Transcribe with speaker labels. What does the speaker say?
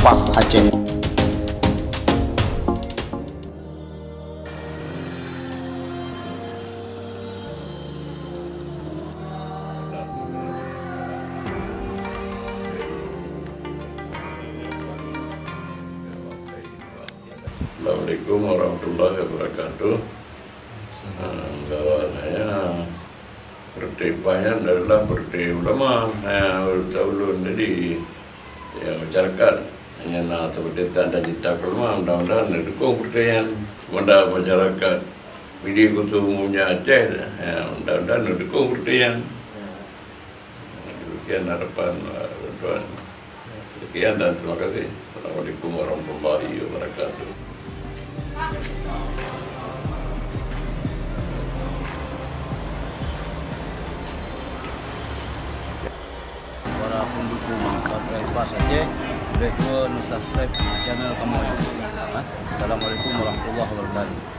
Speaker 1: Kompas Aceh.
Speaker 2: Assalamualaikum warahmatullahi wabarakatuh. Bahwa saya pertipahnya adalah perti ulama ulun jadi masyarakat hanya nak seperti tanda cita ulama, mudah-mudahan dukung percayaan kepada masyarakat Pidi Khusus Umumnya Aceh, mudah-mudahan dukung percayaan. Demikian harapan tuan. Sekian dan terima kasih. Assalamualaikum warahmatullahi wabarakatuh.
Speaker 3: Para pendukung Partai Kompas Aceh, subscribe channel kami. Assalamualaikum warahmatullahi wabarakatuh.